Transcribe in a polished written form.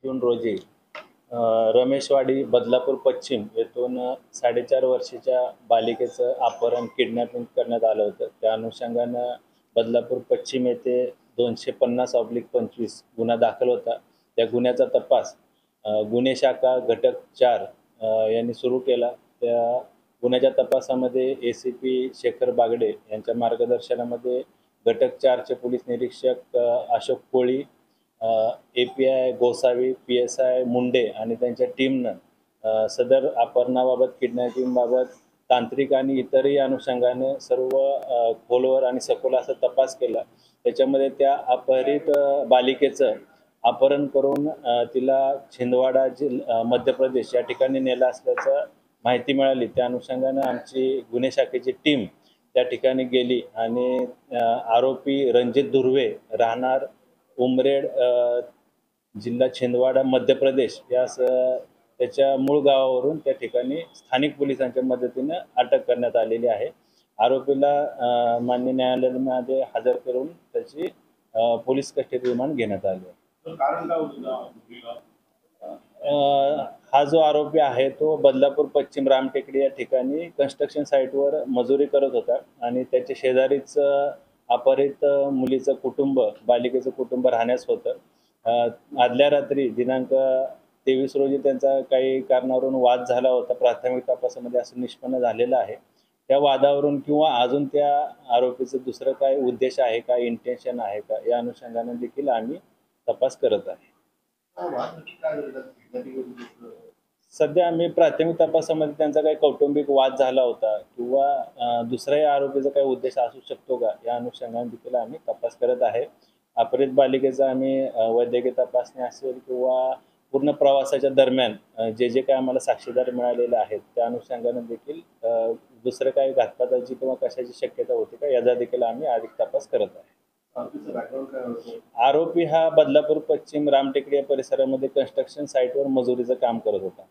जून रोजी रमेशवाडी बदलापूर पश्चिम येथून 4.5 वर्षाच्या बालिकेचं अपहरण किडनॅपिंग करण्यात आलं होतं. त्या अनुषंगानं बदलापूर पश्चिम येथे 250/25 गुन्हा दाखल होता. त्या गुन्ह्याचा तपास गुन्हे शाखा घटक 4 यांनी सुरू केला. त्या गुन्ह्याच्या तपासामध्ये ACP शेखर बागडे यांच्या मार्गदर्शनामध्ये घटक 4 चे पोलीस निरीक्षक अशोक कोळी, API गोसावी, PSI मुंडे आणि त्यांच्या टीमनं सदर अपहरणाबाबत, किडनॅपिंगबाबत तांत्रिक आणि इतरही अनुषंगाने सर्व खोलवर आणि सखोल असा तपास केला. त्याच्यामध्ये त्या अपहरित बालिकेचं अपहरण करून तिला छिंदवाडा मध्य प्रदेश या ठिकाणी नेलं असल्याचं माहिती मिळाली. त्या अनुषंगाने आमची गुन्हे शाखेची टीम त्या ठिकाणी गेली आणि आरोपी रणजित धुर्वे राहणार उमरेड जिल्हा छिंदवाडा मध्य प्रदेश त्याच्या मूळ गावावरून त्या ठिकाणी स्थानिक पोलिसांच्या मदतीने अटक करण्यात आलेली आहे. आरोपीला मान्य न्यायालयामध्ये हजर करून त्याची पोलीस कस्टडी रिमांड घेण्यात आली. हा जो आरोपी आहे तो बदलापूर पश्चिम रामटेकडी या ठिकाणी कन्स्ट्रक्शन साईटवर मजुरी करत होता आणि त्याच्या शेजारीच अपहरित मुलीचं कुटुंब, बालिकेचं कुटुंब राहण्यास होतं. आदल्या रात्री दिनांक 23 रोजी त्यांचा काही कारणावरून वाद झाला होता. प्राथमिक तपासामध्ये असं निष्पन्न झालेलं आहे. त्या वादावरून किंवा अजून त्या आरोपीचं दुसरं काय उद्देश आहे का, इंटेन्शन आहे का, या अनुषंगाने देखील आम्ही तपास करत आहे. सध्या आम्ही प्राथमिक तपासामध्ये त्यांचा काही कौटुंबिक वाद झाला होता किंवा दुसऱ्याही आरोपीचा काही उद्देश असू शकतो का, या अनुषंगाने देखील आम्ही तपास करत आहे. अपहरित बालिकेचा आम्ही वैद्यकीय तपासणी असेल किंवा पूर्ण प्रवासाच्या दरम्यान जे काय आम्हाला साक्षीदार मिळालेले आहेत त्या अनुषंगाने देखील दुसरं काही घातपाताची किंवा कशाची शक्यता होती का, याचा देखील आम्ही अधिक तपास करत आहे. आरोपी हा बदलापूर पश्चिम रामटेकडी या परिसरामध्ये कन्स्ट्रक्शन साईटवर मजुरीचं काम करत होता.